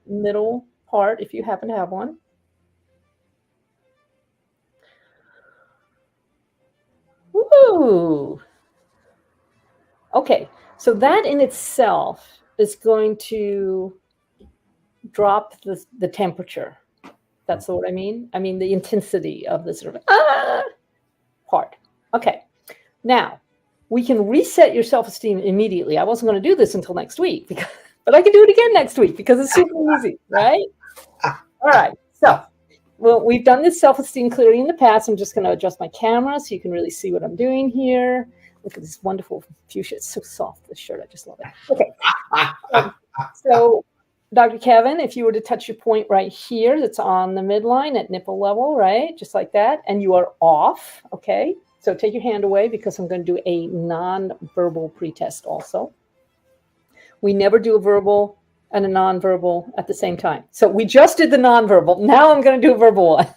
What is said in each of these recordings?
middle part if you happen to have one. Woo! Okay, so that in itself is going to drop the temperature. That's what I mean. I mean the intensity of the sort of part. Okay, now we can reset your self-esteem immediately. I wasn't going to do this until next week, but I can do it again next week because it's super easy, right? All right, so well, we've done this self-esteem clearly in the past. I'm just going to adjust my camera so you can really see what I'm doing here. Look at this wonderful fuchsia. It's so soft, this shirt. I just love it. Okay. So, Dr. Kevin, if you were to touch your point right here, that's on the midline at nipple level, right? Just like that. And you are off. Okay. So take your hand away because I'm going to do a non-verbal pretest also. We never do a verbal and a non-verbal at the same time. So we just did the non-verbal. Now I'm going to do a verbal one.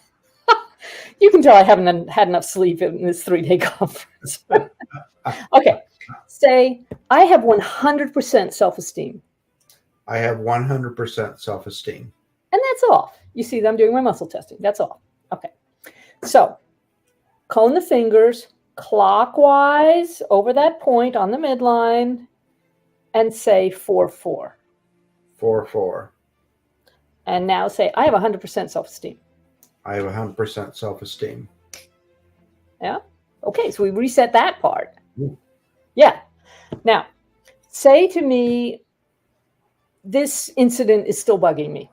You can tell I haven't had enough sleep in this 3-day conference. Okay. Say, I have 100% self-esteem. I have 100% self-esteem. And that's off. You see that I'm doing my muscle testing. That's off. Okay. So cone the fingers clockwise over that point on the midline and say 4-4. 4-4. And now say, I have 100% self-esteem. I have 100% self-esteem. Yeah. Okay. So we reset that part. Ooh. Yeah. Now, say to me, this incident is still bugging me.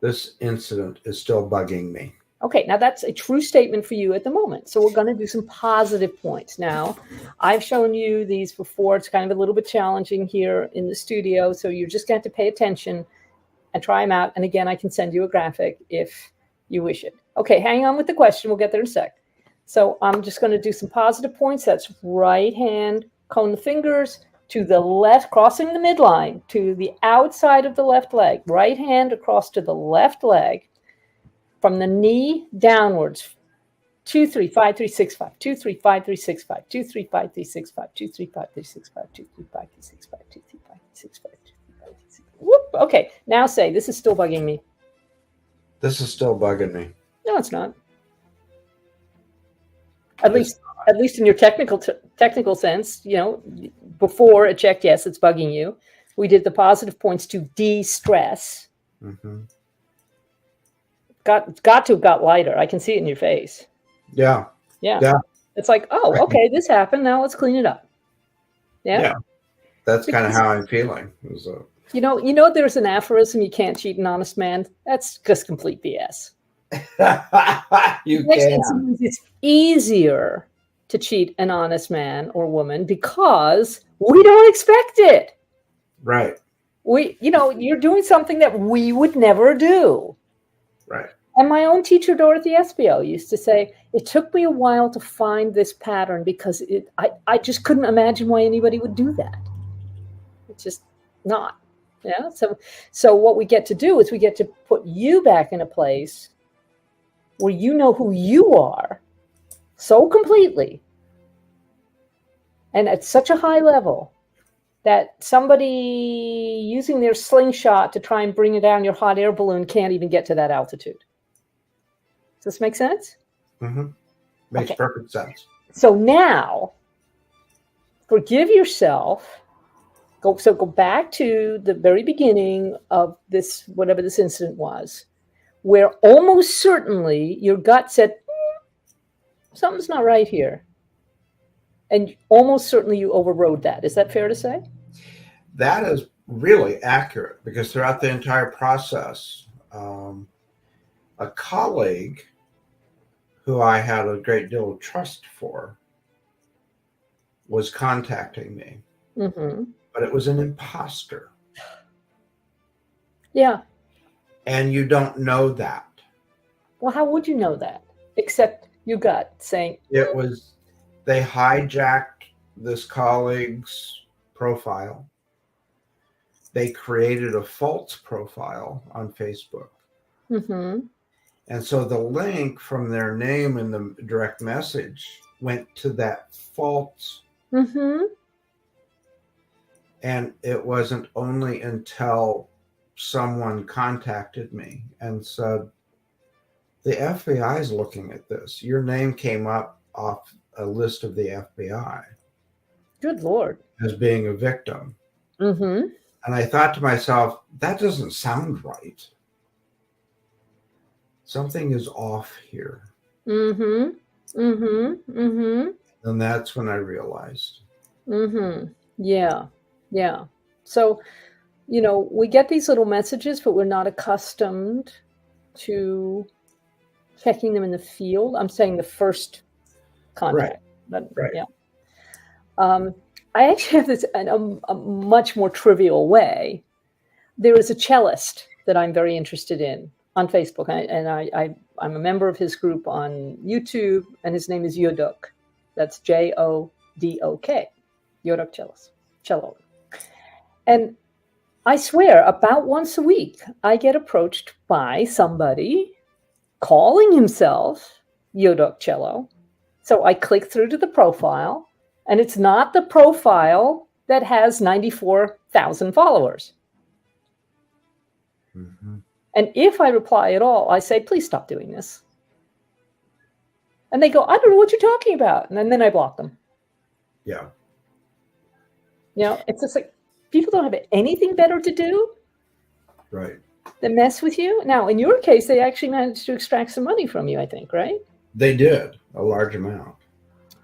This incident is still bugging me. Okay, now that's a true statement for you at the moment. So we're going to do some positive points. Now, I've shown you these before. It's kind of a little bit challenging here in the studio. So you're just going to have to pay attention and try them out. And again, I can send you a graphic if you wish it. Okay, hang on with the question. We'll get there in a sec. So I'm just going to do some positive points. That's right hand, cone the fingers to the left, crossing the midline to the outside of the left leg. Right hand across to the left leg. From the knee downwards, 2, 3, 5, 3, 6, 5, 2, 3, 5, 3, 6, 5, 2, 3, 5, 3, 6, 5, 2, 3, 5, 3, 6, 5, 2, 3, 5, 3, 6, 5, 2, 3, 5, 3, 6, 5, 2, 3, 5, 3, 6, 5. Whoop. Okay, now say, this is still bugging me. This is still bugging me. No, it's not. At least in your technical sense, you know, before it checked, yes, it's bugging you. We did the positive points to de-stress. Mm-hmm. Got to have got lighter. I can see it in your face. Yeah. It's like, oh, okay, this happened. Now let's clean it up. Yeah. That's kind of how I'm feeling. You know, there's an aphorism: you can't cheat an honest man. That's just complete BS. You can. It's easier to cheat an honest man or woman because we don't expect it. Right. You're doing something that we would never do. Right. And my own teacher, Dorothy Espio, used to say, it took me a while to find this pattern because I just couldn't imagine why anybody would do that. It's just not. Yeah. So what we get to do is we get to put you back in a place where you know who you are so completely and at such a high level that somebody using their slingshot to try and bring it down your hot air balloon can't even get to that altitude. Does this make sense? Mm-hmm. Makes perfect sense. So now, forgive yourself. Go back to the very beginning of this, whatever this incident was, where almost certainly your gut said, something's not right here. And almost certainly you overrode that. Is that fair to say? That is really accurate because throughout the entire process, a colleague who I had a great deal of trust for was contacting me, but it was an imposter. Yeah. And you don't know that. Well, how would you know that? Except your gut saying... They hijacked this colleague's profile. They created a false profile on Facebook. Mm-hmm. And so the link from their name in the direct message went to that false. Mm-hmm. And it wasn't only until someone contacted me and said, the FBI is looking at this. Your name came up off a list of the FBI Good Lord. as being a victim. Mm-hmm. And I thought to myself, that doesn't sound right. Something is off here. Mm-hmm. Mm-hmm. Mm-hmm. And that's when I realized. Mm-hmm. Yeah. Yeah. So, we get these little messages, but we're not accustomed to checking them in the field. I'm saying the first contact. Right. Yeah. I actually have this in a much more trivial way. There is a cellist that I'm very interested in on Facebook, I'm a member of his group on YouTube, and his name is Yodok. That's Jodok. Yodok cello. And I swear, about once a week, I get approached by somebody calling himself Yodok cello. So I click through to the profile, and it's not the profile that has 94,000 followers. Mm-hmm. And if I reply at all, I say, please stop doing this. And they go, I don't know what you're talking about. And then I block them. Yeah. It's just like people don't have anything better to do Right. than mess with you. Now, in your case, they actually managed to extract some money from you, I think, right? They did a large amount.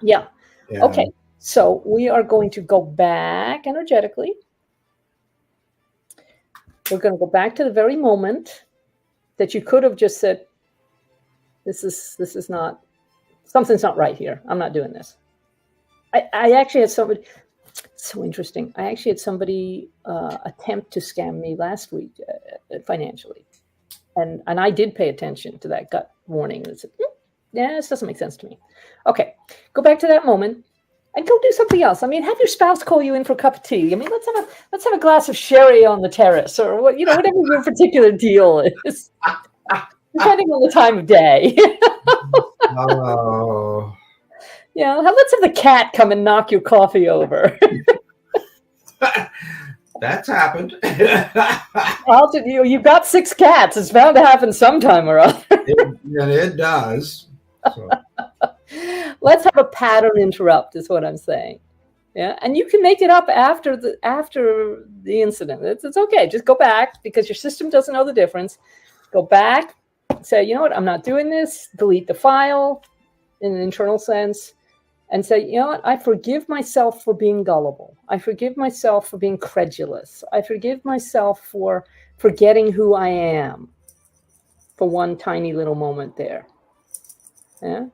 Yeah. And Okay. So we are going to go back energetically. We're going to go back to the very moment that you could have just said, this is not, something's not right here. I'm not doing this. I actually had somebody, so interesting. I actually had somebody attempt to scam me last week financially. And I did pay attention to that gut warning that said, yeah, this doesn't make sense to me. Okay, go back to that moment and go do something else. I mean, have your spouse call you in for a cup of tea. I mean, let's have a glass of sherry on the terrace, or whatever your particular deal is, depending on the time of day. oh, Let's have the cat come and knock your coffee over. that's happened. You've got 6 cats. It's bound to happen sometime or other. it does. So. Let's have a pattern interrupt is what I'm saying. Yeah. And you can make it up after the incident. It's okay. Just go back, because your system doesn't know the difference. Go back, say, you know what, I'm not doing this. Delete the file in an internal sense, and say, you know what, I forgive myself for being gullible. I forgive myself for being credulous. I forgive myself for forgetting who I am for one tiny little moment there. Yeah.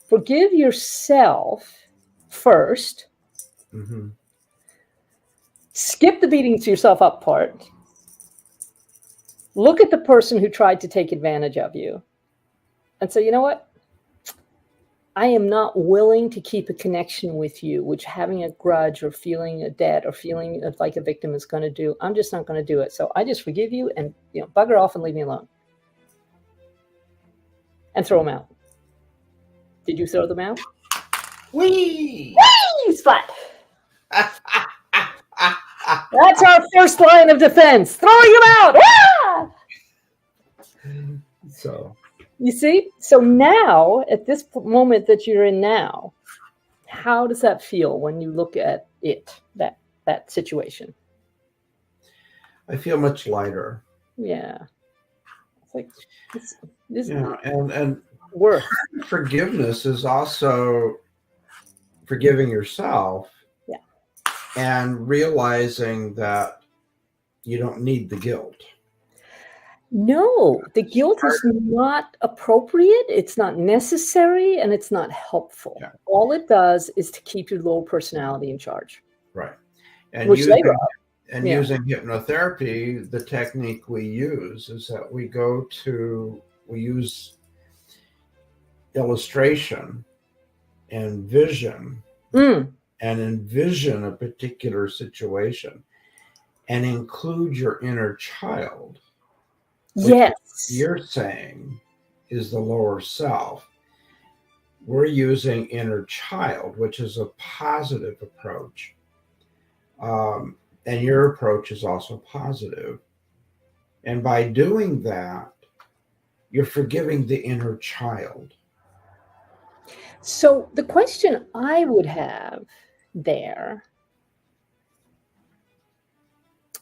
Forgive yourself first. Mm-hmm. Skip the beating yourself up part. Look at the person who tried to take advantage of you and say, you know what? I am not willing to keep a connection with you, which having a grudge or feeling a debt or feeling like a victim is going to do. I'm just not going to do it. So I just forgive you and bugger off and leave me alone. And throw them out. Did you throw them out? Whee! Whee! Splat! That's our first line of defense. Throwing them out. Ah! So you see? So now, at this moment that you're in now, how does that feel when you look at it, that situation? I feel much lighter. Yeah. It's like this and worth. Forgiveness is also forgiving yourself. Yeah. And realizing that you don't need the guilt. No, the guilt is not appropriate, it's not necessary, and it's not helpful. Yeah. All it does is to keep your lower personality in charge. Right. And which using, they and using hypnotherapy, the technique we use is that we use illustration and vision and envision a particular situation and include your inner child. Yes. You're saying is the lower self. We're using inner child, which is a positive approach. And And your approach is also positive. And by doing that, you're forgiving the inner child. So the question I would have there,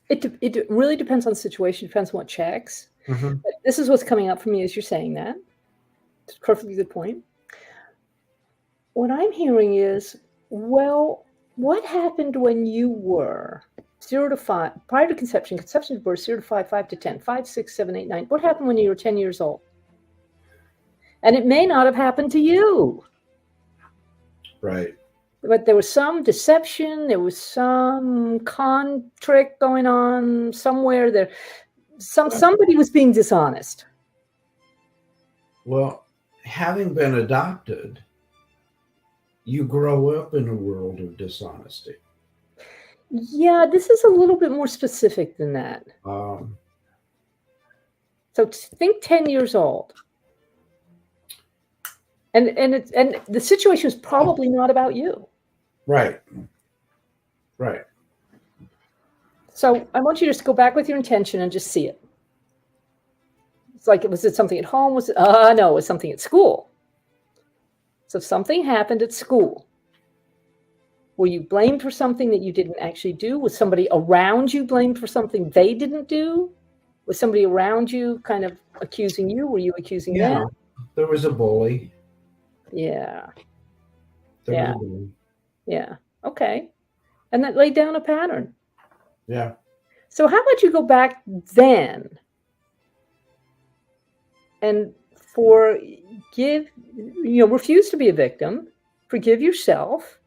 it really depends on the situation, depends on what checks. Mm-hmm. But this is what's coming up for me as you're saying that. It's a perfectly good point. What I'm hearing is, well, what happened when you were 0 to 5, prior to conception to birth, 0 to 5, 5 to 10, 5, 6, 7, 8, 9. What happened when you were 10 years old? And it may not have happened to you. Right. But there was some deception, there was some con trick going on somewhere there. Somebody was being dishonest. Well, having been adopted, you grow up in a world of dishonesty. Yeah, this is a little bit more specific than that. So think 10 years old. And the situation is probably not about you. Right. Right. So I want you to just go back with your intention and just see it. It's like, was it something at home? Was it? No, it was something at school. So if something happened at school, were you blamed for something that you didn't actually do? Was somebody around you blamed for something they didn't do? Was somebody around you kind of accusing you? Were you accusing them? There was a bully. Yeah. There Yeah. was a bully. Yeah. Okay. And that laid down a pattern. Yeah. So how about you go back then and refuse to be a victim, forgive yourself,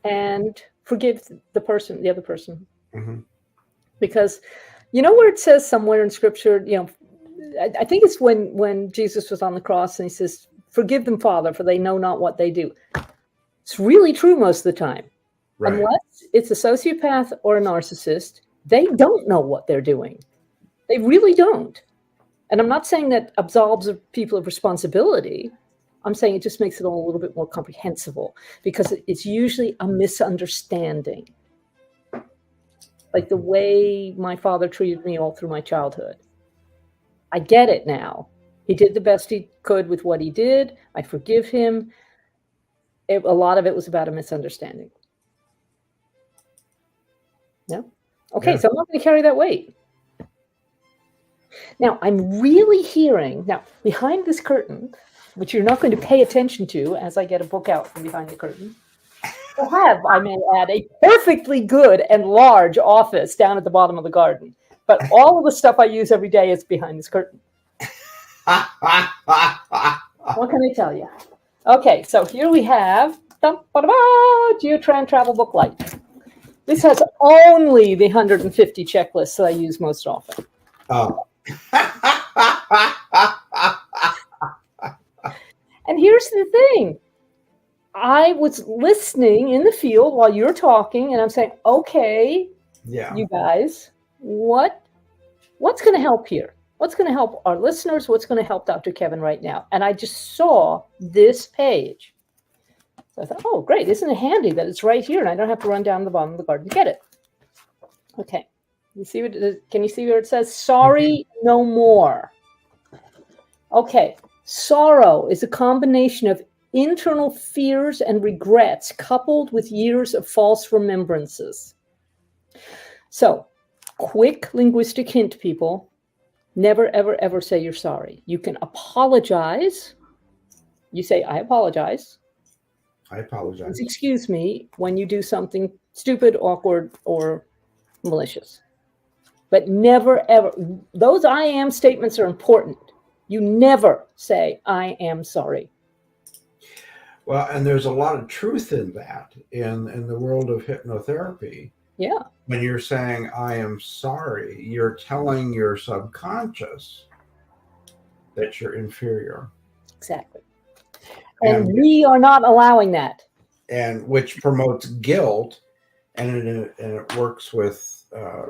and forgive the other person. Mm-hmm. Because where it says somewhere in scripture, I think it's when Jesus was on the cross and he says, forgive them, Father, for they know not what they do. It's really true most of the time. Right. Unless it's a sociopath or a narcissist, they don't know what they're doing. They really don't. And I'm not saying that absolves people of responsibility. I'm saying it just makes it all a little bit more comprehensible, because it's usually a misunderstanding. Like the way my father treated me all through my childhood. I get it now. He did the best he could with what he did. I forgive him. A lot of it was about a misunderstanding. Yeah. Okay, so I'm not going to carry that weight. Now, I'm really hearing, behind this curtain, which you're not going to pay attention to as I get a book out from behind the curtain, I have, I may add, a perfectly good and large office down at the bottom of the garden. But all of the stuff I use every day is behind this curtain. What can I tell you? Okay, so here we have Geotran Travel Book Light. This has only the 150 checklists that I use most often. Oh. And here's the thing. I was listening in the field while you're talking, and I'm saying, okay, you guys, what's going to help here? What's going to help our listeners? What's going to help Dr. Kevin right now? And I just saw this page. So I thought, oh, great. Isn't it handy that it's right here and I don't have to run down the bottom of the garden to get it? Okay. Can you see where it says, sorry, no more? Okay. Sorrow is a combination of internal fears and regrets coupled with years of false remembrances. So, quick linguistic hint, people. Never, ever, ever say you're sorry. You can apologize. You say, I apologize. I apologize. Please excuse me when you do something stupid, awkward, or malicious. But never, ever. Those I am statements are important. You never say, I am sorry. Well, and there's a lot of truth in that in the world of hypnotherapy. Yeah. When you're saying, I am sorry, you're telling your subconscious that you're inferior. Exactly. And we are not allowing that. And which promotes guilt, and it works with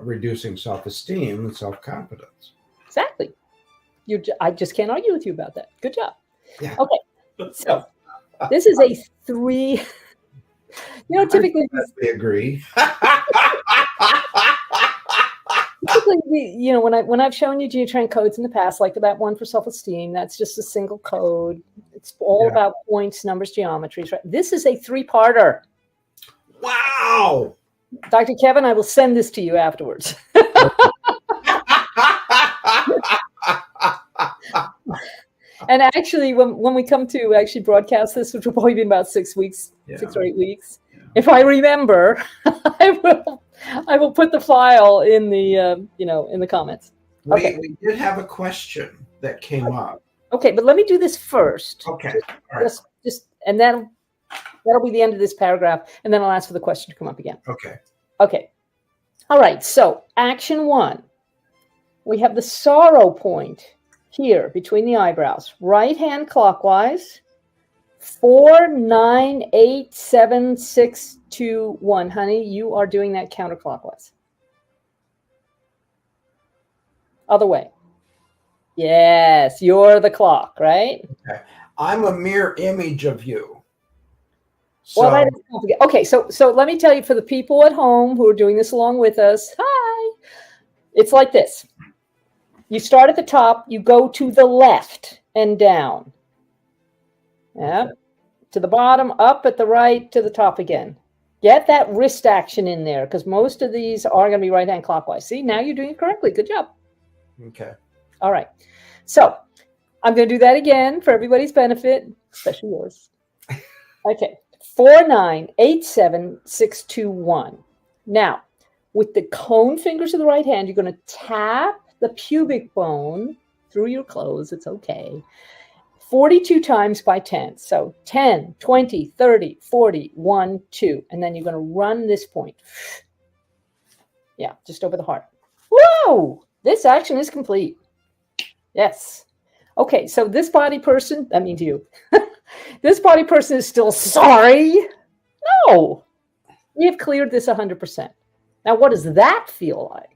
reducing self-esteem and self-confidence. Exactly. I just can't argue with you about that. Good job. Yeah. Okay. So this is a 3 Typically, We agree. when I've shown you geotrain codes in the past, like that one for self-esteem, that's just a single code. It's all about points, numbers, geometries, right? This is a 3-parter. Wow. Dr. Kevin, I will send this to you afterwards. And actually, when we come to actually broadcast this, which will probably be in about 6 weeks, 6 or 8 weeks, if I remember, I will put the file in the in the comments. Okay. We did have a question that came up. Okay, but let me do this first. Okay. All right. Just and then that'll be the end of this paragraph, and then I'll ask for the question to come up again. Okay. Okay. All right. So action 1, we have the sorrow point here between the eyebrows. Right hand clockwise. 4, 9, 8, 7, 6, 2, 1. Honey, you are doing that counterclockwise. Other way. Yes, you're the clock, right? Okay. I'm a mirror image of you. So, well, that is complicated. Okay, so let me tell you, for the people at home who are doing this along with us, hi. It's like this. You start at the top, you go to the left and down. Yeah. To the bottom, up at the right, to the top again. Get that wrist action in there, because most of these are going to be right-hand clockwise. See, now you're doing it correctly. Good job. Okay. All right. So I'm going to do that again for everybody's benefit, especially yours. Okay. 4, 9, 8, 7, 6, 2, 1. Now, with the cone fingers of the right hand, you're going to tap the pubic bone through your clothes. It's okay. 42 times by 10. So 10, 20, 30, 40, 1, 2. And then you're going to run this point. Yeah, just over the heart. Whoa! This action is complete. Yes. Okay, so this body person, that means you. This body person is still sorry. No. We have cleared this 100%. Now, what does that feel like?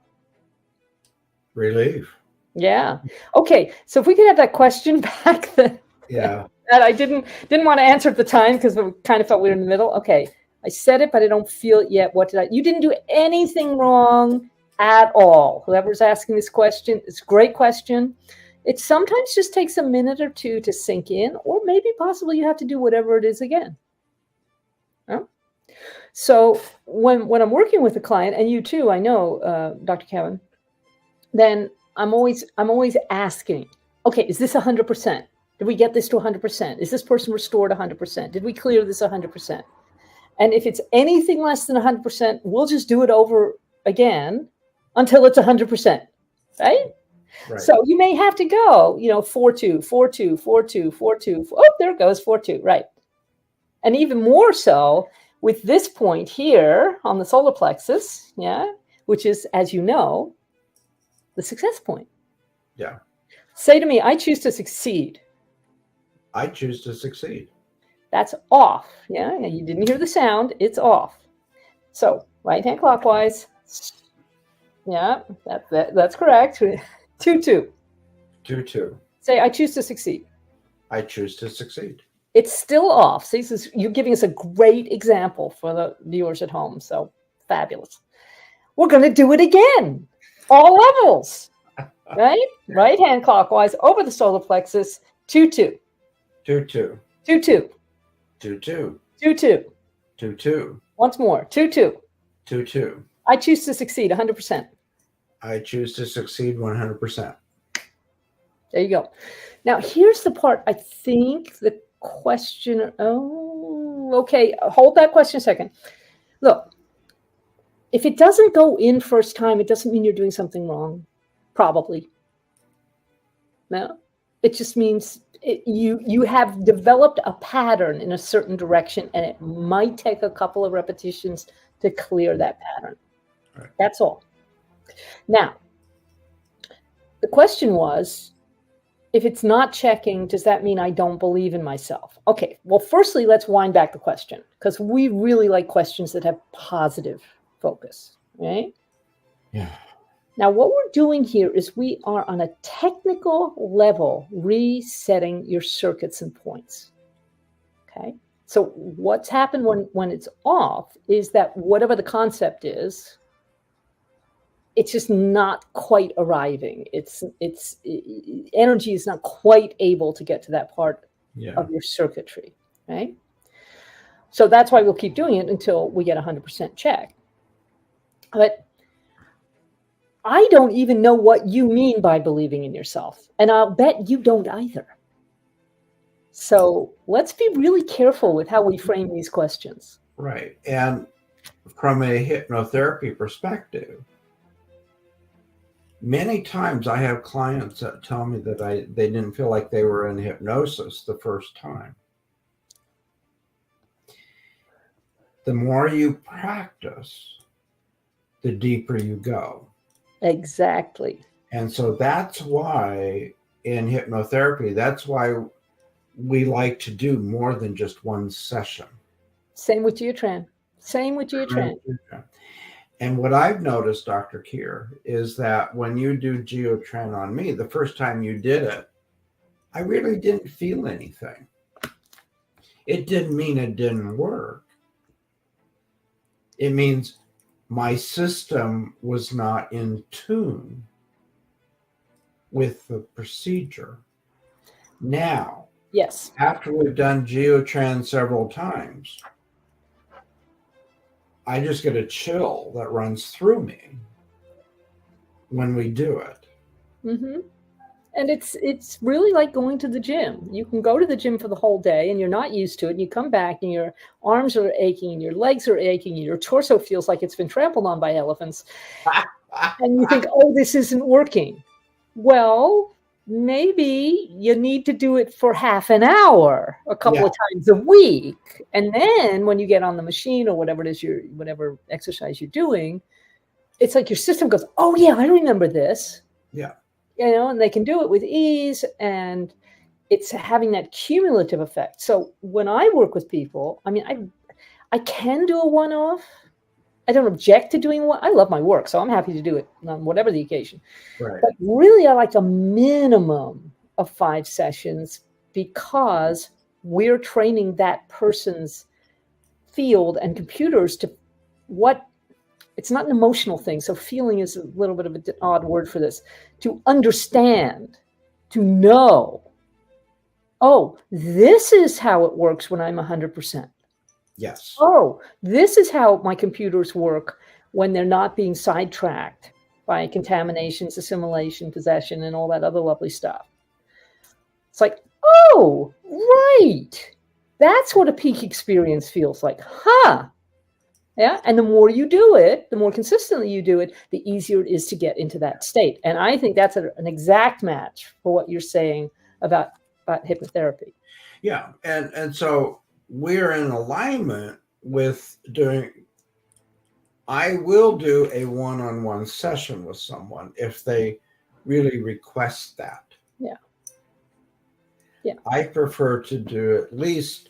Relief. Yeah. Okay. So if we could have that question back then. Yeah. That I didn't want to answer at the time because we kind of felt we were in the middle. Okay. I said it, but I don't feel it yet. What did I? You didn't do anything wrong at all. Whoever's asking this question, it's a great question. It sometimes just takes a minute or two to sink in, or maybe possibly you have to do whatever it is again. Huh? So when I'm working with a client, and you too, I know, Dr. Kevin, then I'm always asking, okay, is this 100%? Did we get this to 100%? Is this person restored 100%? Did we clear this 100%? And if it's anything less than 100%, we'll just do it over again until it's 100%, right? Right. So you may have to go, 4-2, 4-2, 4-2, 4-2. Oh, there it goes, 4-2, right. And even more so with this point here on the solar plexus, yeah, which is, as you know, the success point. Yeah. Say to me, I choose to succeed. I choose to succeed. That's off. Yeah, you didn't hear the sound. It's off. So right hand clockwise. Yeah, that's correct. 2-2. 2-2. Say, I choose to succeed. I choose to succeed. It's still off. See, you're giving us a great example for the viewers at home. So fabulous. We're going to do it again. All levels. Right? Right hand clockwise over the solar plexus. 2-2. 2-2. 2-2. 2-2. 2-2. 2-2. Once more. 2-2. 2-2. I choose to succeed 100%. I choose to succeed 100%. There you go. Now, here's the part I think the question. Oh, okay. Hold that question a second. Look, if it doesn't go in first time, it doesn't mean you're doing something wrong. Probably. No, it just means you have developed a pattern in a certain direction, and it might take a couple of repetitions to clear that pattern. Right. That's all. Now, the question was, if it's not checking, does that mean I don't believe in myself? Okay, well, firstly, let's wind back the question, because we really like questions that have positive focus, right? Yeah. Now, what we're doing here is we are on a technical level resetting your circuits and points, okay? So what's happened when it's off is that whatever the concept is, it's just not quite arriving. It's energy is not quite able to get to that part of your circuitry, right? So that's why we'll keep doing it until we get 100% check. But I don't even know what you mean by believing in yourself, and I'll bet you don't either. So let's be really careful with how we frame these questions. Right. And from a hypnotherapy perspective, many times I have clients that tell me that they didn't feel like they were in hypnosis the first time. The more you practice, the deeper you go. Exactly. And so that's why in hypnotherapy, that's why we like to do more than just one session. Same with Geotran. And what I've noticed, Dr. Kyre, is that when you do Geotran on me, the first time you did it, I really didn't feel anything. It didn't mean it didn't work. It means my system was not in tune with the procedure. Now, yes, after we've done Geotran several times, I just get a chill that runs through me when we do it. Mm-hmm. And it's really like going to the gym. You can go to the gym for the whole day and you're not used to it. And you come back and your arms are aching and your legs are aching and your torso feels like it's been trampled on by elephants. And you think, oh, this isn't working. Well, maybe you need to do it for half an hour, a couple of times a week. And then when you get on the machine or whatever it is, whatever exercise you're doing, it's like your system goes, oh yeah, I remember this. Yeah. And they can do it with ease, and it's having that cumulative effect. So when I work with people, I mean, I can do a one-off. I don't object to doing one. I love my work, so I'm happy to do it on whatever the occasion. Right. But really, I like a minimum of 5 sessions because we're training that person's field and computers to what. It's not an emotional thing. So feeling is a little bit of an odd word for this. To understand, to know, oh, this is how it works when I'm 100%. Yes. Oh, this is how my computers work when they're not being sidetracked by contaminations, assimilation, possession, and all that other lovely stuff. It's like, oh, right. That's what a peak experience feels like. Huh. Yeah. And the more you do it, the more consistently you do it, the easier it is to get into that state. And I think that's an exact match for what you're saying about hypnotherapy. Yeah. And so we're in alignment with I will do a one-on-one session with someone if they really request that. Yeah. Yeah. I prefer to do at least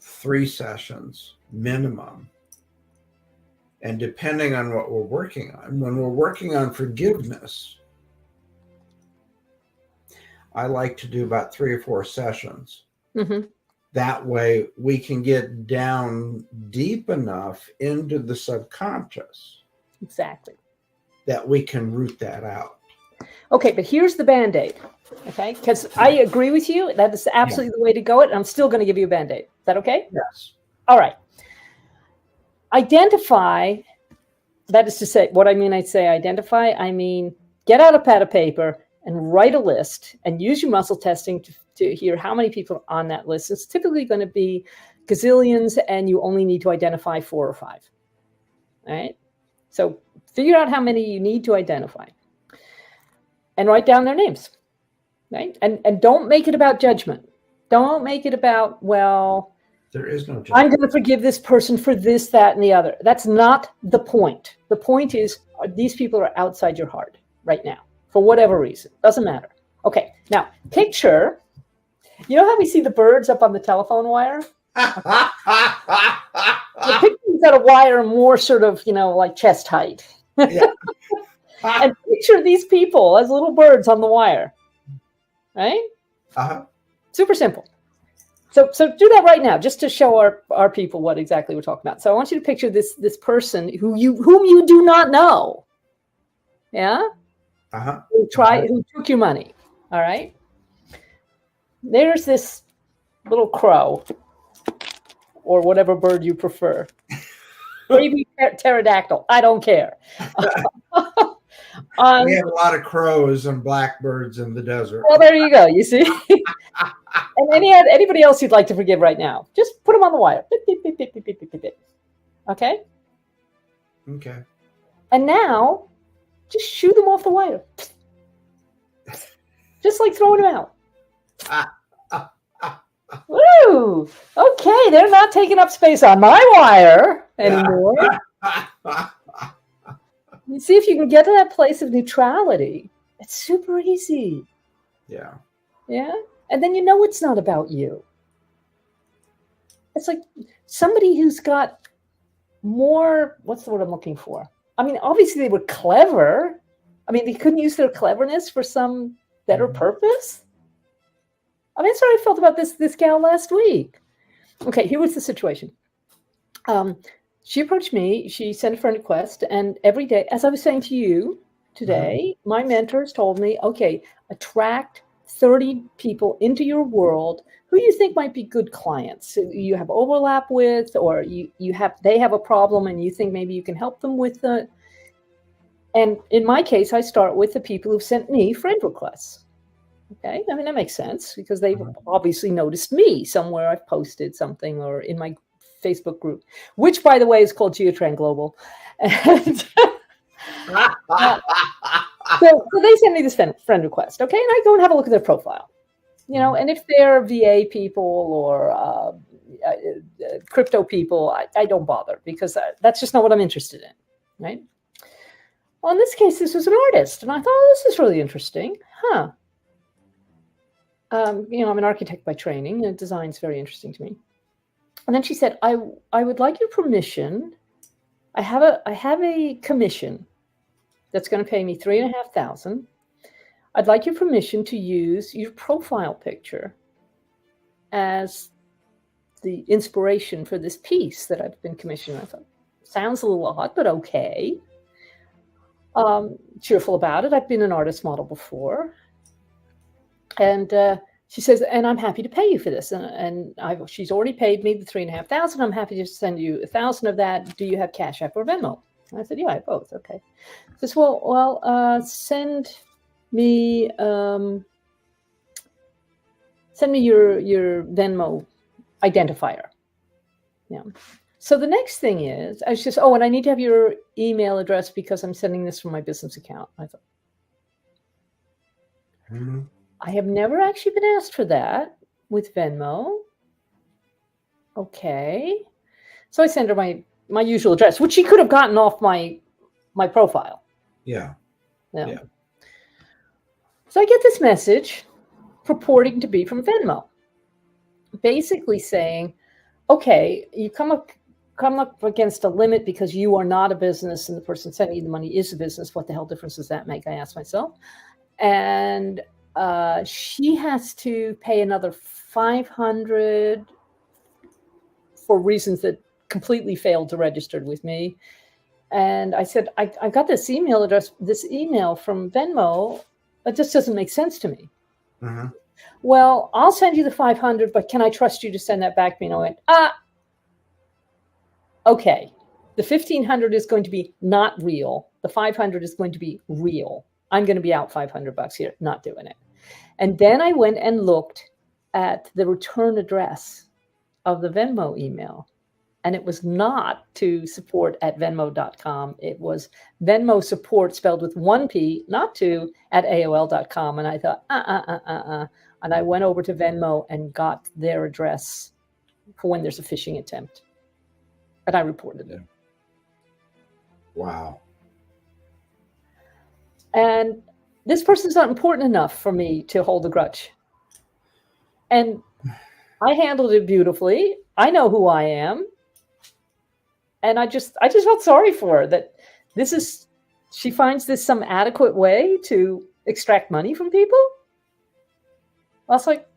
3 sessions minimum. And depending on what we're working on, when we're working on forgiveness, I like to do about 3 or 4 sessions. Mm-hmm. That way we can get down deep enough into the subconscious. Exactly. That we can root that out. Okay, but here's the Band-Aid. Okay, because I agree with you. That is absolutely the way to go. And I'm still going to give you a Band-Aid. Is that okay? Yes. All right. Identify, that is to say, what I mean, I say identify, I mean, get out a pad of paper and write a list and use your muscle testing to hear how many people are on that list. It's typically going to be gazillions, and you only need to identify 4 or 5. All right. So figure out how many you need to identify and write down their names. Right. And don't make it about judgment. Don't make it about, well, there is no judgment. I'm going to forgive this person for this, that, and the other. That's not the point. The point is, these people are outside your heart right now for whatever reason. Doesn't matter. Okay. Now, picture, you know how we see the birds up on the telephone wire? The picture's got a wire more sort of, like chest height. Yeah. And picture these people as little birds on the wire. Right? Uh-huh. Super simple. So do that right now, just to show our people what exactly we're talking about. So I want you to picture this person whom you do not know. Yeah? Uh-huh. Who took your money. All right? There's this little crow, or whatever bird you prefer. Maybe pterodactyl. I don't care. We have a lot of crows and blackbirds in the desert. Well, there you go. You see? And anybody else you'd like to forgive right now, just put them on the wire. Beep, beep, beep, beep, beep, beep, beep, beep. Okay? Okay. And now, just shoot them off the wire. Just like throwing them out. Woo! Okay, they're not taking up space on my wire anymore. You see if you can get to that place of neutrality. It's super easy. Yeah. Yeah? And then you know it's not about you. It's like somebody who's got more, what's the word I'm looking for? I mean, obviously they were clever. I mean, they couldn't use their cleverness for some better purpose. I mean, that's what I felt about this gal last week. Okay, here was the situation. She approached me. She sent a friend request. And every day, as I was saying to you today, my mentors told me, okay, attract 30 people into your world who you think might be good clients, who you have overlap with, or they have a problem and you think maybe you can help them with it. And in my case, I start with the people who've sent me friend requests. Okay, I mean, that makes sense because they've obviously noticed me somewhere. I've posted something or in my Facebook group, which, by the way, is called Geotrend Global. And so they send me this friend request, okay? And I go and have a look at their profile, and if they're VA people or crypto people, I don't bother because that's just not what I'm interested in, right? Well, in this case, this was an artist, and I thought, oh, this is really interesting, huh? I'm an architect by training, and design's very interesting to me. And then she said, I would like your permission. I have a commission that's going to pay me $3,500. I'd like your permission to use your profile picture as the inspiration for this piece that I've been commissioned. I thought, sounds a little odd, but okay. Cheerful about it. I've been an artist model before. And she says, and I'm happy to pay you for this. And she's already paid me the $3,500. I'm happy to send you $1,000 of that. Do you have Cash App or Venmo? And I said, yeah, I have both. Okay. She says, well, send me your Venmo identifier. Yeah. So the next thing is, I was just, and I need to have your email address because I'm sending this from my business account. I thought, I have never actually been asked for that with Venmo. Okay. So I send her my usual address, which she could have gotten off my profile. Yeah. So I get this message purporting to be from Venmo, basically saying, okay, you come up against a limit because you are not a business and the person sending you the money is a business. What the hell difference does that make? I asked myself. And she has to pay another $500 for reasons that completely failed to register with me. And I said, I got this email from Venmo. That just doesn't make sense to me. Well, I'll send you the $500, but can I trust you to send that back to me? And I went, okay. The $1,500 is going to be not real. The $500 is going to be real. I'm going to be out $500 here, not doing it. And then I went and looked at the return address of the Venmo email. And it was not to support@venmo.com. It was Venmo support spelled with one P, not two, @AOL.com. And I thought, And I went over to Venmo and got their address for when there's a phishing attempt. And I reported it. Wow. And this person's not important enough for me to hold a grudge. And I handled it beautifully. I know who I am. And I just felt sorry for her that she finds this some adequate way to extract money from people. I was like,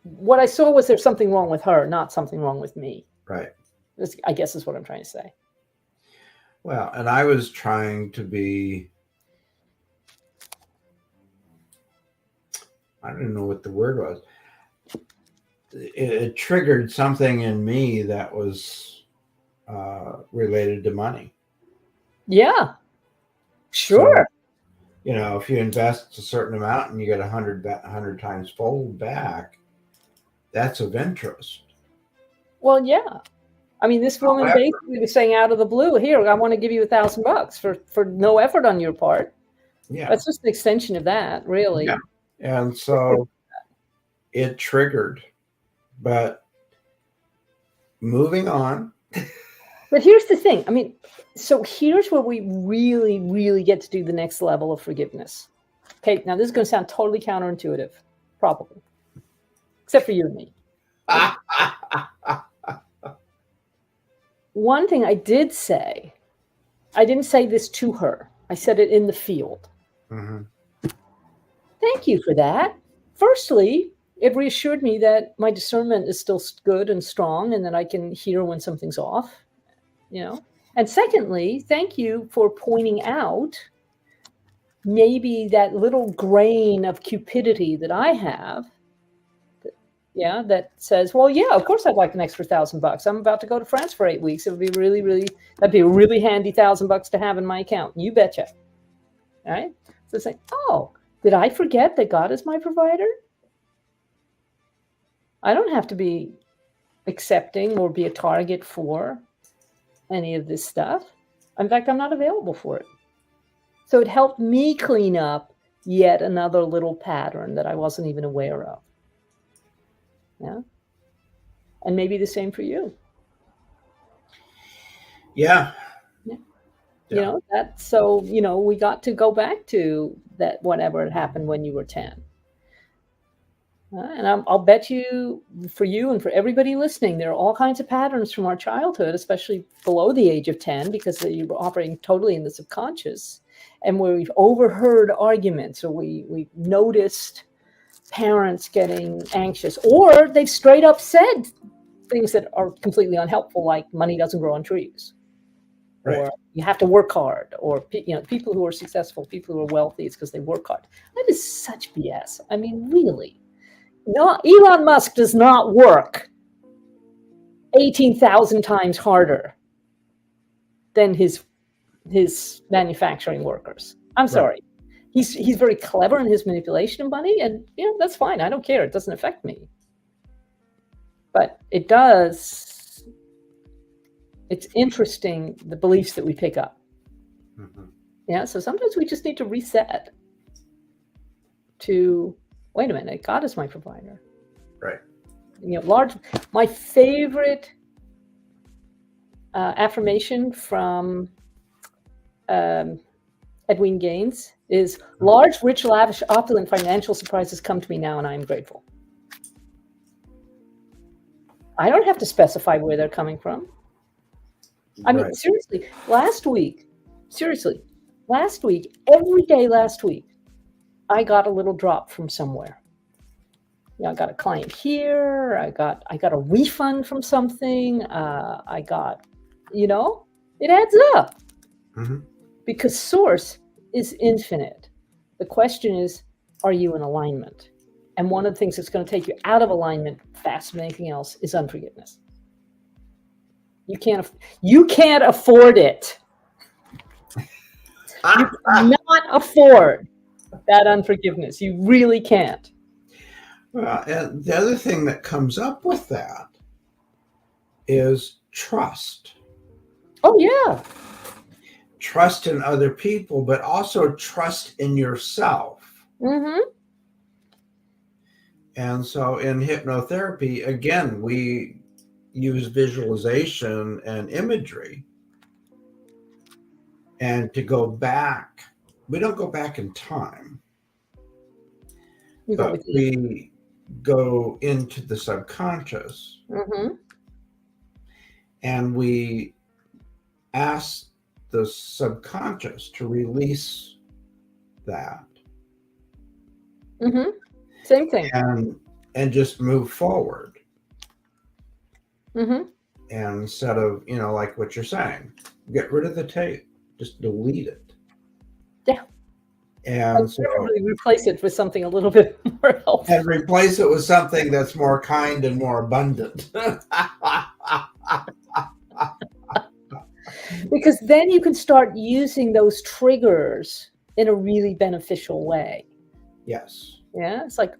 what I saw was there's something wrong with her, not something wrong with me. Right. This, I guess, is what I'm trying to say. Well, and I was trying to be, I don't know what the word was. It triggered something in me that was related to money. Yeah, sure. So, if you invest a certain amount and you get 100 times fold back, that's of interest. Well, yeah. I mean, this woman basically was saying out of the blue, here, I want to give you $1,000 for no effort on your part. Yeah. That's just an extension of that, really. Yeah. And so it triggered. But moving on. But here's the thing. I mean, so here's where we really, really get to do the next level of forgiveness. Okay, now this is going to sound totally counterintuitive, probably, except for you and me. One thing I did say, I didn't say this to her. I said it in the field. Mm-hmm. Thank you for that. Firstly, it reassured me that my discernment is still good and strong and that I can hear when something's off, And secondly, thank you for pointing out maybe that little grain of cupidity that I have, that says, well, yeah, of course I'd like an extra $1,000. I'm about to go to France for 8 weeks. It would be that'd be a really handy $1,000 to have in my account. You betcha. All right. So it's like, oh, did I forget that God is my provider? I don't have to be accepting or be a target for any of this stuff. In fact, I'm not available for it. So it helped me clean up yet another little pattern that I wasn't even aware of. Yeah. And maybe the same for you. Yeah. We got to go back to that, whatever had happened when you were 10. And I'll bet you, for you and for everybody listening, there are all kinds of patterns from our childhood, especially below the age of 10, because you were operating totally in the subconscious, and where we've overheard arguments, or we've noticed parents getting anxious, or they've straight up said things that are completely unhelpful, like money doesn't grow on trees, right. Or you have to work hard, or people who are successful, people who are wealthy, it's because they work hard. That is such BS. I mean, really. No, Elon Musk does not work 18,000 times harder than his manufacturing workers. I'm sorry. He's very clever in his manipulation of money, and that's fine. I don't care. It doesn't affect me. But it does. It's interesting, the beliefs that we pick up. Mm-hmm. Yeah. So sometimes we just need to reset to, wait a minute, God is my provider. Right. My favorite affirmation from Edwin Gaines is, large, rich, lavish, opulent financial surprises come to me now, and I am grateful. I don't have to specify where they're coming from. I mean, seriously, last week, every day last week, I got a little drop from somewhere. I got a client here. I got a refund from something. I got, it adds up. Mm-hmm. Because source is infinite. The question is, are you in alignment? And one of the things that's going to take you out of alignment faster than anything else is unforgiveness. You can't afford it. You cannot afford that unforgiveness. You really can't. Well, and the other thing that comes up with that is trust. Oh, yeah. Trust in other people, but also trust in yourself. Mm-hmm. And so in hypnotherapy, again, we use visualization and imagery. And to go back, we don't go back in time. But we go into the subconscious. Mm-hmm. And we ask the subconscious to release that. Mm-hmm. Same thing. and just move forward. Mm-hmm. And instead of, like what you're saying, get rid of the tape, just delete it. Yeah. And so probably replace it with something a little bit more helpful. And replace it with something that's more kind and more abundant. Because then you can start using those triggers in a really beneficial way. Yes. Yeah. It's like,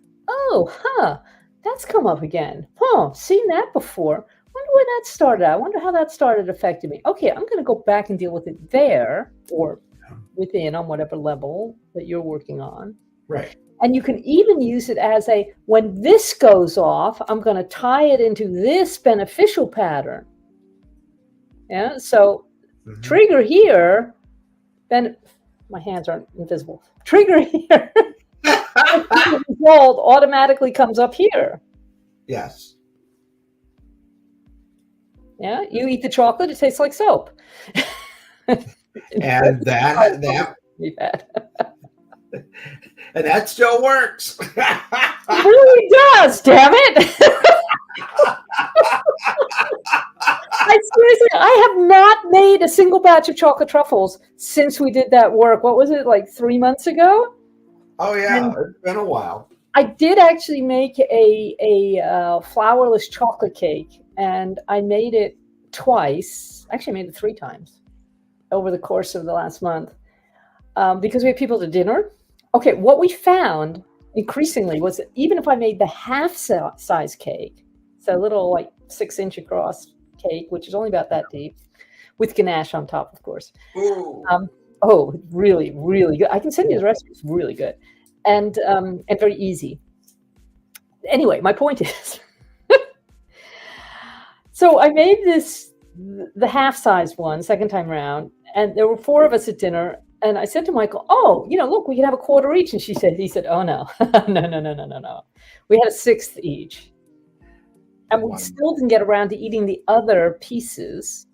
that's come up again. Seen that before. Wonder when that started out. I wonder how that started affecting me. Okay, I'm going to go back and deal with it there, or within, on whatever level that you're working on. Right. And you can even use it as when this goes off, I'm going to tie it into this beneficial pattern. Yeah. So trigger here, then my hands aren't invisible. Trigger here. The result automatically comes up here. Yes. Yeah. You eat the chocolate, it tastes like soap. And that be bad. And that still works. It really does, damn it. I have not made a single batch of chocolate truffles since we did that work. What was it, like 3 months ago? Oh, yeah. It's been a while. I did actually make a flourless chocolate cake, and I made it twice. Actually, I made it 3 times over the course of the last month because we had people to dinner. Okay, what we found increasingly was that even if I made the half-size cake, so a little like 6-inch across cake, which is only about that deep, with ganache on top, of course. Really, really good. I can send you the recipe. It's really good, and very easy. Anyway, my point is, so I made the half-size one second time around, and there were 4 of us at dinner. And I said to Michael, look, we can have a quarter each. And he said, oh, no, no. We had a 1/6 each. And we still didn't get around to eating the other pieces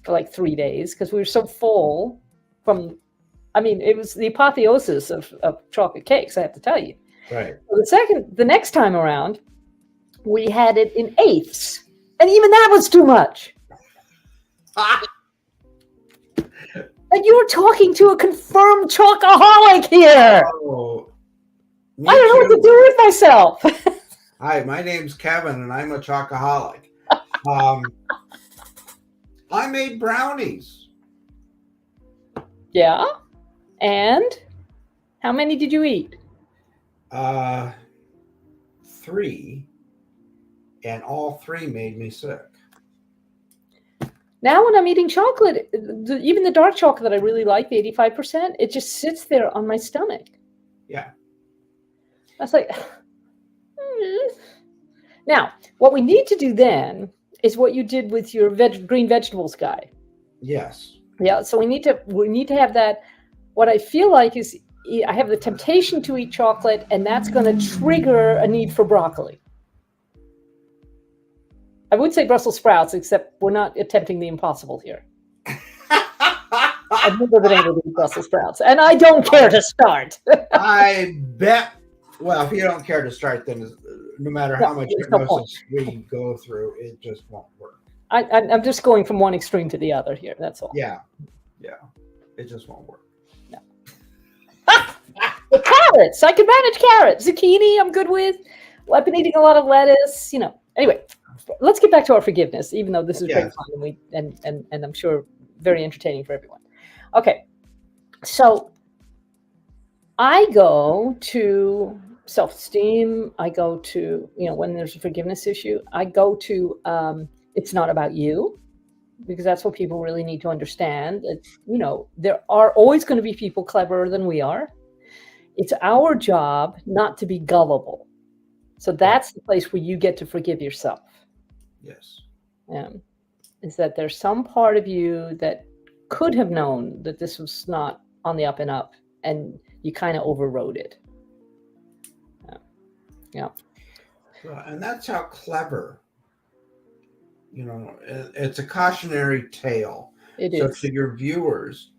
for like 3 days because we were so full it was the apotheosis of chocolate cakes, I have to tell you. Right. So the next time around, we had it in 1/8. And even that was too much. And you're talking to a confirmed chocoholic here. Oh, I don't know what to do with myself. Hi, my name's Kevin, and I'm a chocoholic. I made brownies. Yeah? And how many did you eat? 3. And all 3 made me sick. Now when I'm eating chocolate, even the dark chocolate that I really like, the 85%, it just sits there on my stomach. Yeah. I was like, Now, what we need to do then is what you did with your green vegetables guy. Yes. Yeah, so we need to have that. What I feel like is I have the temptation to eat chocolate, and that's going to trigger a need for broccoli. I would say Brussels sprouts, except we're not attempting the impossible here. I've never been able to eat Brussels sprouts, and I don't care to start. I bet. Well, if you don't care to start, then no matter how much hypnosis we go through, it just won't work. I'm just going from one extreme to the other here. That's all. Yeah. It just won't work. No. The carrots, I can manage carrots. Zucchini, I'm good with. Well, I've been eating a lot of lettuce. Anyway. Let's get back to our forgiveness, even though this is great fun and I'm sure very entertaining for everyone. Okay, so I go to self-esteem. I go to, when there's a forgiveness issue, I go to it's not about you, because that's what people really need to understand. There are always going to be people cleverer than we are. It's our job not to be gullible. So that's the place where you get to forgive yourself. Yes. Is that there's some part of you that could have known that this was not on the up and up, and you kind of overrode it. Yeah. And that's how clever, it's a cautionary tale. It so is. To your viewers,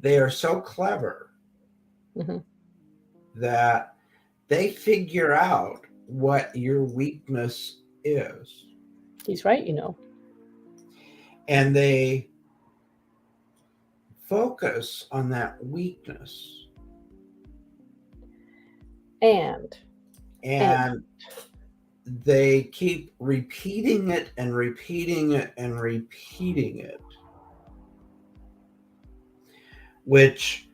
they are so clever that they figure out what your weakness is. He's right, And they focus on that weakness. And they keep repeating it and repeating it and repeating it, which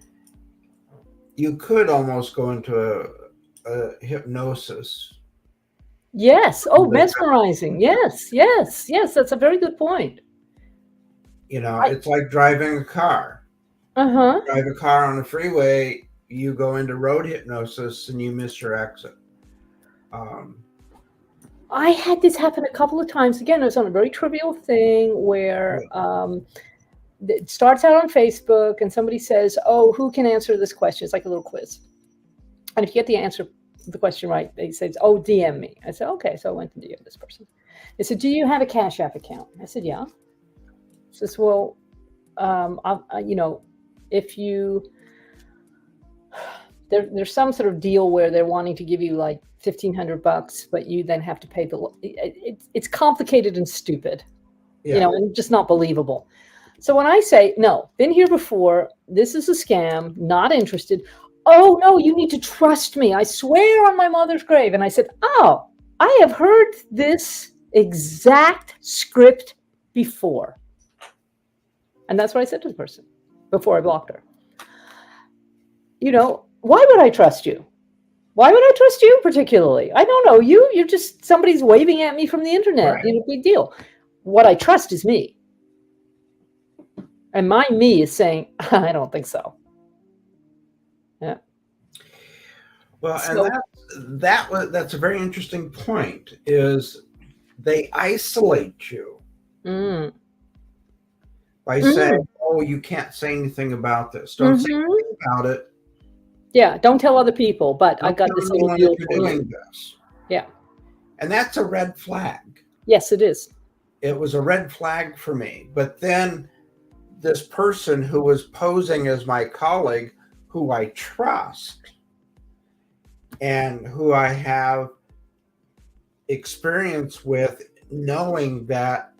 you could almost go into a hypnosis. Yes. Oh, mesmerizing. Yes. That's a very good point. It's like driving a car. Uh-huh. You drive a car on the freeway, you go into road hypnosis and you miss your exit. I had this happen a couple of times. Again, it was on a very trivial thing where it starts out on Facebook and somebody says, oh, who can answer this question? It's like a little quiz. And if you get the question right, they say, oh, DM me. I said, okay. So I went to DM this person. They said, do you have a Cash App account? I said, yeah. He says, well, if you, there's some sort of deal where they're wanting to give you like $1,500, but you then have to pay it's complicated and stupid, and just not believable. So when I say, no, been here before, this is a scam, not interested. Oh no, you need to trust me. I swear on my mother's grave. And I said, oh, I have heard this exact script before. And that's what I said to the person before I blocked her. Why would I trust you? Why would I trust you particularly? I don't know you. You're just somebody's waving at me from the internet. Right. Big deal. What I trust is me. And my me is saying, I don't think so. Yeah. Well, and that's a very interesting point, is they isolate you by saying, oh, you can't say anything about this. Don't say anything about it. Yeah, don't tell other people, but I got this little deal for you. Yeah. And that's a red flag. Yes, it is. It was a red flag for me. But then this person who was posing as my colleague, who I trust and who I have experience with, knowing that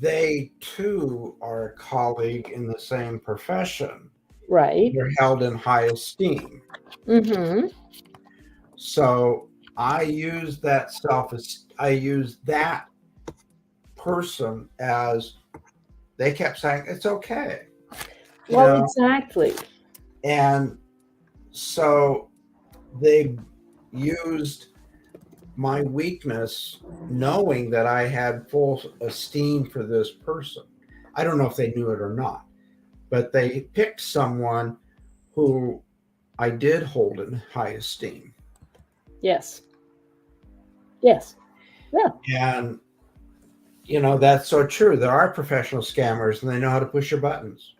they too are a colleague in the same profession. Right. They're held in high esteem. Mm-hmm. So I use that person as, they kept saying, it's okay. Well, exactly. And so they used my weakness, knowing that I had full esteem for this person. I don't know if they knew it or not, but they picked someone who I did hold in high esteem. Yes. Yes. Yeah. And, that's so true. There are professional scammers and they know how to push your buttons.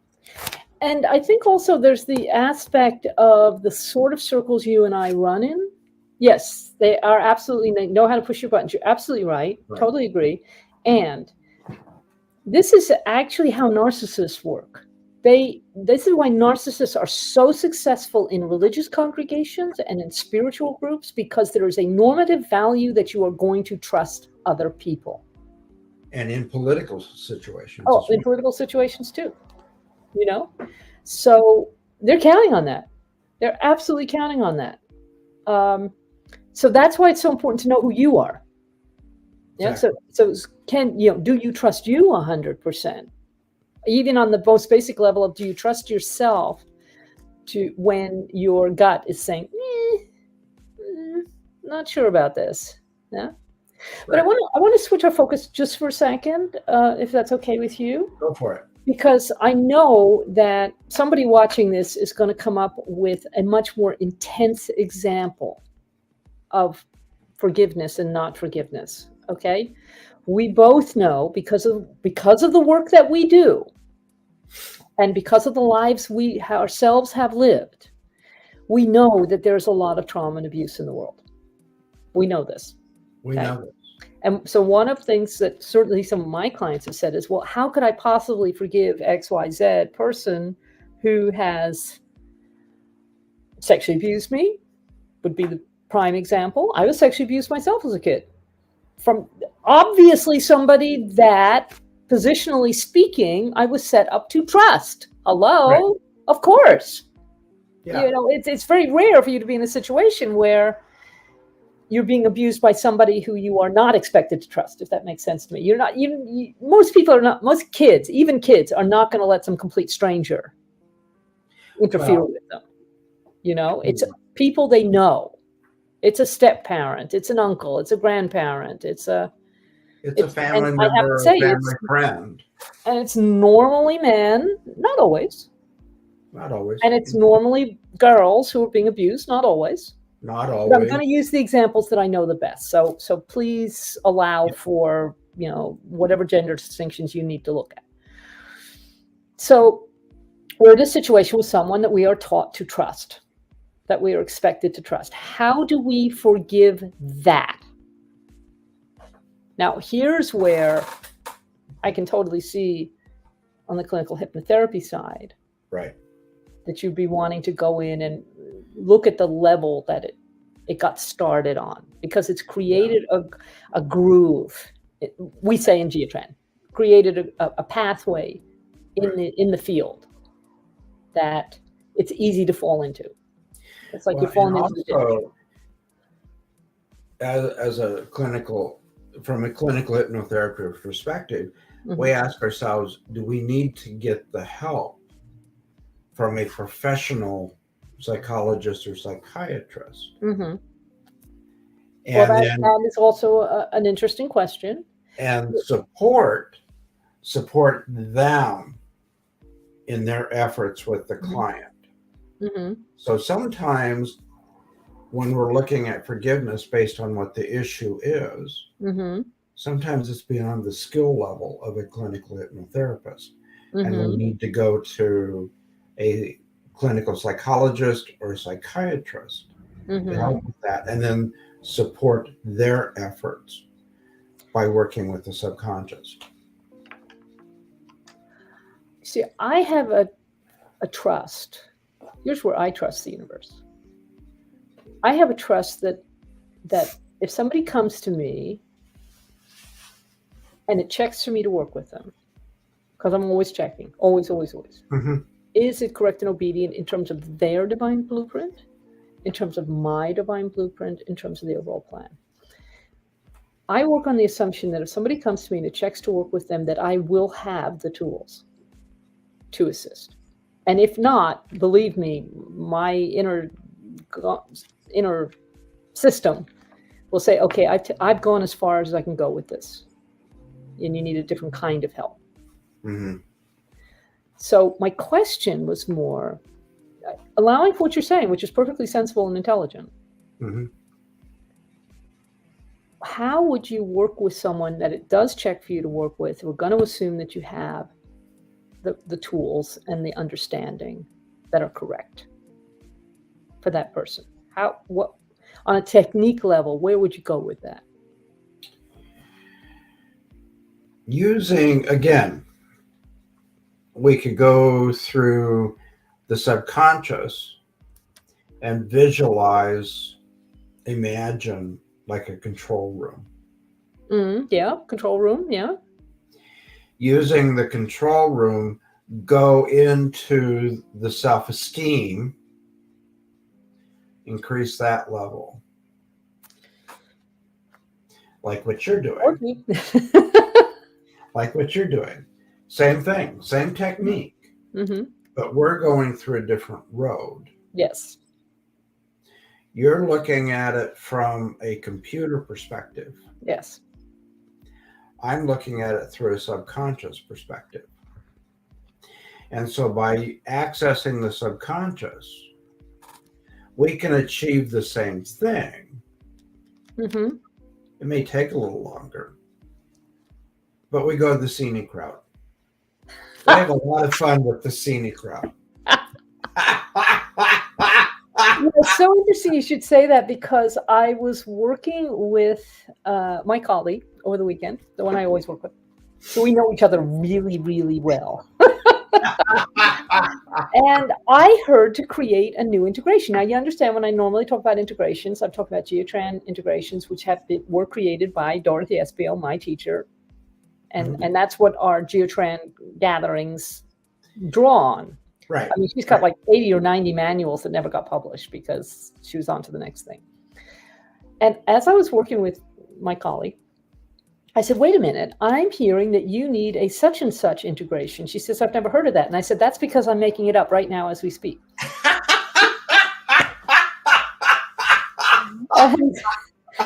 And I think also there's the aspect of the sort of circles you and I run in. Yes, they know how to push your buttons. You're absolutely right. Totally agree. And this is actually how narcissists work. This is why narcissists are so successful in religious congregations and in spiritual groups, because there is a normative value that you are going to trust other people. And in political situations. Oh, in political situations too. So they're counting on that. They're absolutely counting on that. So that's why it's so important to know who you are. Yeah. Exactly. So do you trust you 100%? Even on the most basic level of, do you trust yourself when your gut is saying, not sure about this. Yeah. But I want to switch our focus just for a second, if that's okay with you. Go for it. Because I know that somebody watching this is going to come up with a much more intense example of forgiveness and not forgiveness. Okay. We both know, because of the work that we do, and because of the lives we ourselves have lived, we know that there's a lot of trauma and abuse in the world. We know this. We know this. And so one of the things that certainly some of my clients have said is, well, how could I possibly forgive XYZ person who has sexually abused me? Would be the prime example, I was sexually abused myself as a kid. From obviously somebody that, positionally speaking, I was set up to trust. Hello? Right. Of course. Yeah. It's very rare for you to be in a situation where you're being abused by somebody who you are not expected to trust, if that makes sense to me. You're not, most people are not, most kids, even kids, are not going to let some complete stranger interfere with them. It's people they know. It's a step parent, it's an uncle, it's a grandparent, it's a family member, a family friend. And it's normally men, not always. Not always. And it's normally girls who are being abused, not always. Not always. But I'm going to use the examples that I know the best. So please allow for, whatever gender distinctions you need to look at. So we're in a situation with someone that we are taught to trust, that we are expected to trust. How do we forgive that? Now, here's where I can totally see on the clinical hypnotherapy side, right, that you'd be wanting to go in and look at the level that it got started on, because it's created a groove. We say in Geotran, created a pathway in the field that it's easy to fall into. It's like you're falling into the ditch. As a clinical, from a clinical hypnotherapy perspective, we ask ourselves, do we need to get the help from a professional psychologist or psychiatrist? And that is also an interesting question. And support them in their efforts with the client. So sometimes when we're looking at forgiveness based on what the issue is, sometimes it's beyond the skill level of a clinical hypnotherapist. And we need to go to a clinical psychologist or a psychiatrist to help with that, and then support their efforts by working with the subconscious. See, I have a trust. Here's where I trust the universe. I have a trust that if somebody comes to me and it checks for me to work with them, because I'm always checking, always. Is it correct and obedient in terms of their divine blueprint, in terms of my divine blueprint, in terms of the overall plan? I work on the assumption that if somebody comes to me and it checks to work with them, that I will have the tools to assist. And if not, believe me, my inner system will say, okay, I've gone as far as I can go with this, and you need a different kind of help. So my question was more allowing for what you're saying, which is perfectly sensible and intelligent. How would you work with someone that it does check for you to work with? We're going to assume that you have the tools and the understanding that are correct for that person. What on a technique level, where would you go with that? Using, again, we could go through the subconscious and visualize, imagine like a control room. Control room, yeah. Using the control room, go into the self-esteem, increase that level. Like what you're doing. Like what you're doing. Same thing, same technique. But we're going through a different road. Yes. You're looking at it from a computer perspective. Yes. I'm looking at it through a subconscious perspective. And so by accessing the subconscious, we can achieve the same thing. It may take a little longer, but we go the scenic route. We have a lot of fun with the scenic route. It's so interesting you should say that, because I was working with my colleague over the weekend, the one I always work with. So we know each other really, really well. And I heard to create a new integration. Now, you understand when I normally talk about integrations, I've talked about geotran integrations, which were created by Dorothy Espio, my teacher. And that's what our geotran gatherings draw on. Right. I mean, she's got like 80 or 90 manuals that never got published because she was on to the next thing. And as I was working with my colleague, I said, wait a minute, I'm hearing that you need a such and such integration. She says, I've never heard of that. And I said, that's because I'm making it up right now as we speak.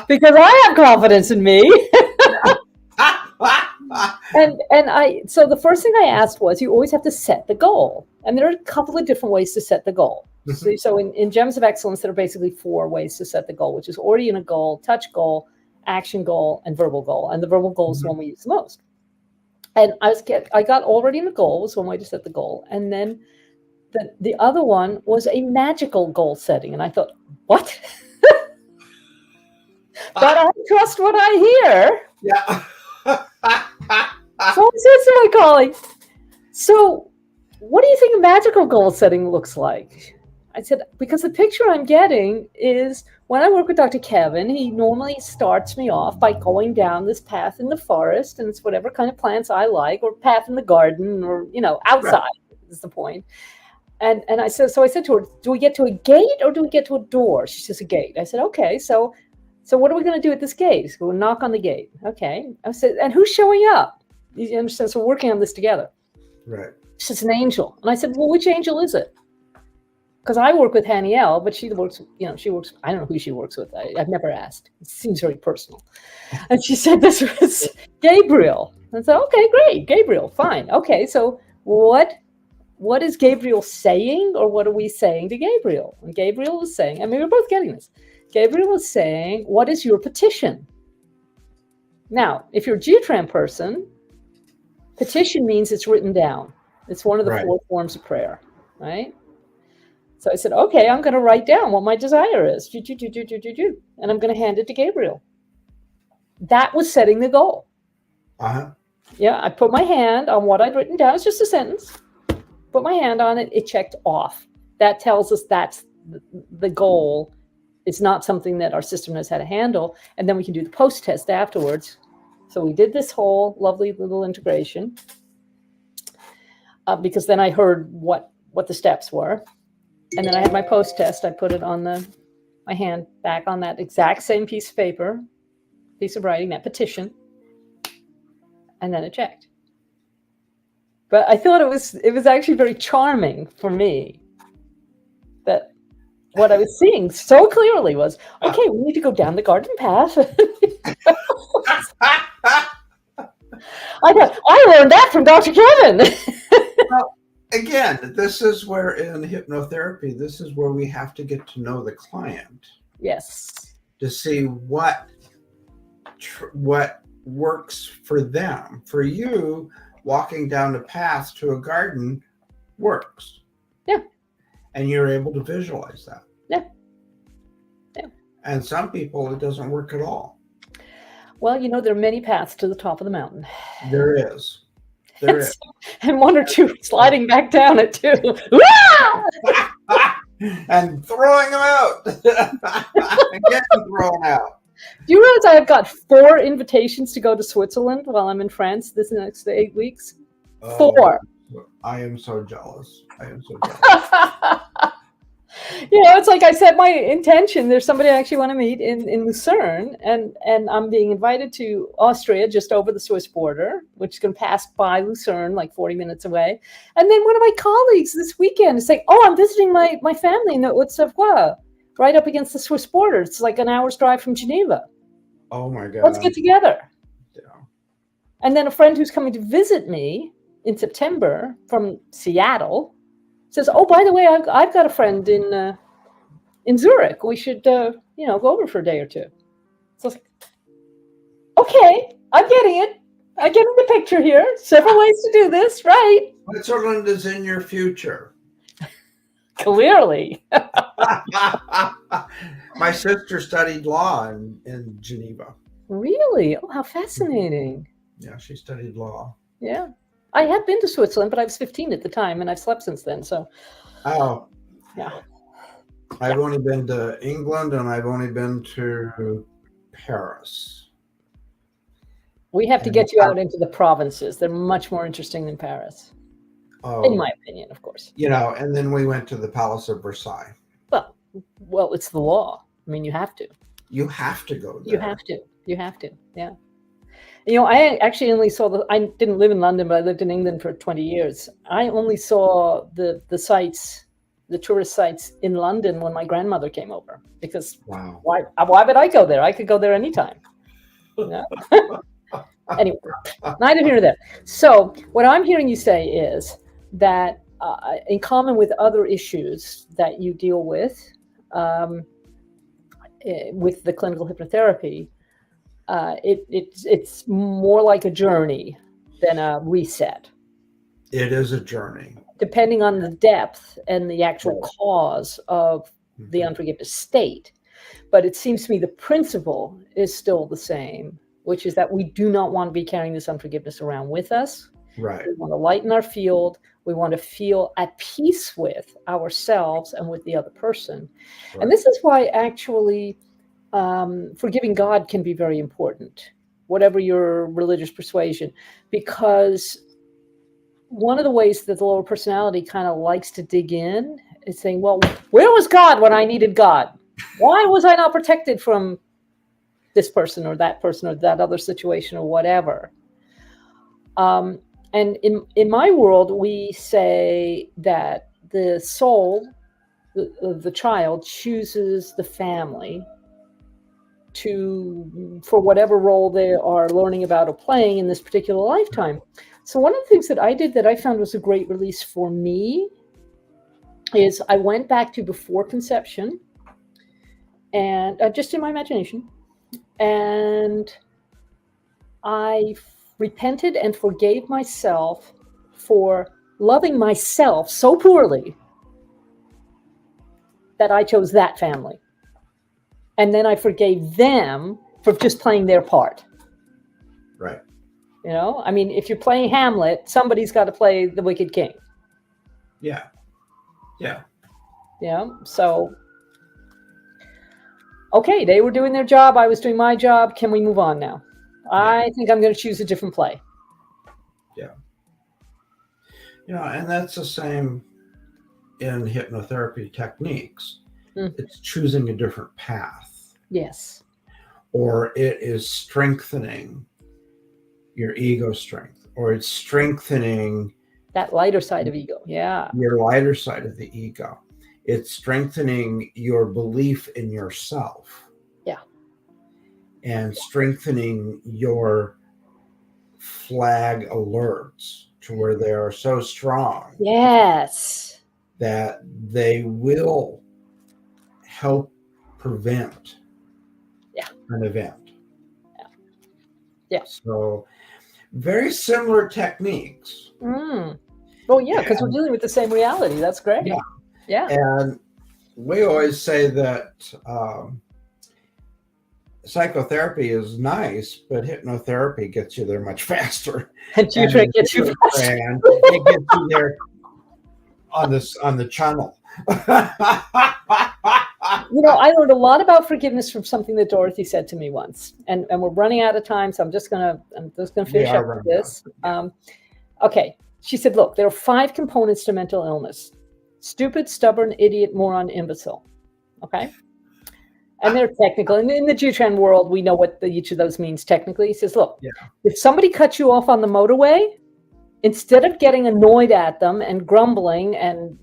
Because I have confidence in me. So the first thing I asked was, you always have to set the goal. And there are a couple of different ways to set the goal. Mm-hmm. So in Gems of Excellence, there are basically 4 ways to set the goal, which is orient goal, touch goal, action goal, and verbal goal. And the verbal goal is the one we use the most. And I got already in the goal was one way to set the goal. And then the other one was a magical goal setting. And I thought, what? But I trust what I hear. Yeah. So I said to my colleague, so what do you think a magical goal setting looks like? I said, because the picture I'm getting is when I work with Dr. Kevin, he normally starts me off by going down this path in the forest, and it's whatever kind of plants I like, or path in the garden, or, outside is the point. And I said to her, do we get to a gate or do we get to a door? She says, a gate. I said, okay, so what are we going to do at this gate? So we'll knock on the gate. Okay. I said, and who's showing up? You understand? So we're working on this together. Right. She says, an angel. And I said, well, which angel is it? Because I work with Haniel, but she works, I don't know who she works with. I've never asked. It seems very personal. And she said this was Gabriel. And I said, okay, great. Gabriel, fine. Okay, so what is Gabriel saying, or what are we saying to Gabriel? And Gabriel was saying, I mean, we're both getting this. Gabriel was saying, what is your petition? Now, if you're a Geotran person, petition means it's written down. It's one of the 4 forms of prayer, right? So I said, okay, I'm going to write down what my desire is. And I'm going to hand it to Gabriel. That was setting the goal. Uh-huh. Yeah, I put my hand on what I'd written down. It's just a sentence. Put my hand on it. It checked off. That tells us that's the goal. It's not something that our system knows how to handle. And then we can do the post-test afterwards. So we did this whole lovely little integration because then I heard what the steps were. And then I had my post-test. I put it on my hand back on that exact same piece of paper, piece of writing, that petition. And then it checked. But I thought it was actually very charming for me that what I was seeing so clearly was, okay, we need to go down the garden path. I learned that from Dr. Kevin. Well, again, this is where in hypnotherapy, this is where we have to get to know the client. Yes. To see what works for them. For you, walking down the path to a garden works. Yeah. And you're able to visualize that. Yeah. Yeah. And some people, it doesn't work at all. Well, there are many paths to the top of the mountain. There is. There is. And 1 or 2 sliding back down it too. And throwing them out. And getting thrown out. Do you realize I have got 4 invitations to go to Switzerland while I'm in France this next 8 weeks? 4. I am so jealous. It's like I said, my intention, there's somebody I actually want to meet in Lucerne, and I'm being invited to Austria, just over the Swiss border, which is going to pass by Lucerne, like 40 minutes away. And then one of my colleagues this weekend is saying, oh, I'm visiting my family in the Haute-Savoie, right up against the Swiss border. It's like an hour's drive from Geneva. Oh my God. Let's get together. Yeah. And then a friend who's coming to visit me in September from Seattle says, oh, by the way, I've got a friend in Zurich. We should, go over for a day or 2. So I was like, okay, I'm getting it. I'm getting the picture here. Several ways to do this, right? Switzerland is in your future. Clearly. My sister studied law in Geneva. Really? Oh, how fascinating. Yeah, she studied law. Yeah. I had been to Switzerland, but I was 15 at the time, and I've slept since then. So, Oh, yeah. I've only been to England and I've only been to Paris. We have to And get you out into the provinces. They're much more interesting than Paris, in oh, my opinion, of course. and then we went to the Palace of Versailles. Well, it's the law. I mean, you have to. You have to go there. You have to. You have to. Yeah. I actually only saw I didn't live in London, but I lived in England for 20 years. I only saw the sites, the tourist sites in London when my grandmother came over, because Wow. why would I go there? I could go there anytime. Anyway, neither here nor there. So what I'm hearing you say is that in common with other issues that you deal with the clinical hypnotherapy, it's more like a journey than a reset. It is a journey. Depending on the depth and the actual cause of the unforgiveness state. But it seems to me the principle is still the same, which is that we do not want to be carrying this unforgiveness around with us. Right. We want to lighten our field. We want to feel at peace with ourselves and with the other person. Right. And this is why actually forgiving God can be very important, whatever your religious persuasion, because one of the ways that the lower personality kind of likes to dig in is saying, well, where was God when I needed God? Why was I not protected from this person or that other situation or whatever? And in my world, we say that the soul of the child chooses the family for whatever role they are learning about or playing in this particular lifetime. So one of the things that I did that I found was a great release for me is I went back to before conception, and just in my imagination, and I repented and forgave myself for loving myself so poorly that I chose that family. And then I forgave them for just playing their part. Right. I mean, if you're playing Hamlet, somebody's got to play the wicked king. Yeah. Yeah. Yeah. So, okay, they were doing their job. I was doing my job. Can we move on now? Yeah. I think I'm going to choose a different play. Yeah. And that's the same in hypnotherapy techniques. It's choosing a different path. Yes. Or it is strengthening your ego strength, or it's strengthening that lighter side of ego. Yeah. Your lighter side of the ego. It's strengthening your belief in yourself. Yeah. And strengthening your flag alerts to where they are so strong. Yes. That they will help prevent an event. Yeah. So very similar techniques. Well, yeah, because we're dealing with the same reality. That's great. Yeah. Yeah. And we always say that psychotherapy is nice, but hypnotherapy gets you there much faster. And tutoring gets you faster. And it gets you there on the channel. I learned a lot about forgiveness from something that Dorothy said to me once, and we're running out of time, so I'm just gonna finish up with this. Okay, she said, look, there are 5 components to mental illness: stupid, stubborn, idiot, moron, imbecile. Okay, and they're technical. And in the Jutran world, we know what each of those means technically. He says, look, if somebody cuts you off on the motorway, instead of getting annoyed at them and grumbling and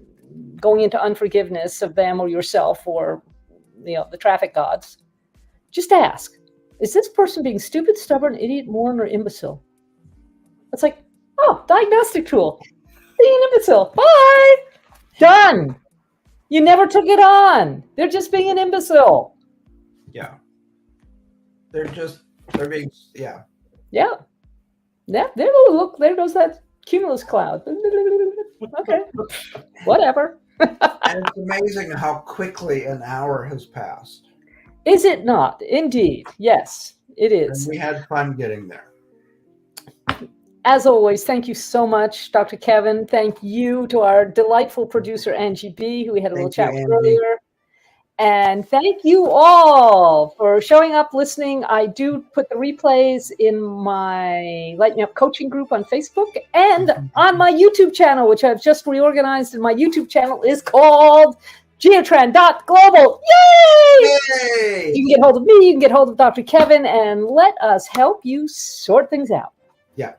going into unforgiveness of them or yourself or the traffic gods, just ask, is this person being stupid, stubborn, idiot, moron, or imbecile? It's like, oh, diagnostic tool. Being an imbecile. Bye. Done. You never took it on. They're just being an imbecile. Yeah. They're being, yeah. Yeah. Yeah. There goes that cumulus cloud. Okay. Whatever. And it's amazing how quickly an hour has passed. Is it not? Indeed. Yes, it is. And we had fun getting there. As always, thank you so much, Dr. Kevin. Thank you to our delightful producer, Angie B., who we had a little Thank you, chat with Angie. earlier. And thank you all for showing up, listening. I do put the replays in my Light Me Up coaching group on Facebook and on my YouTube channel, which I've just reorganized. And my YouTube channel is called Geotran.global. Yay! Yay! You can get hold of me, you can get hold of Dr. Kevin, and let us help you sort things out. Yeah.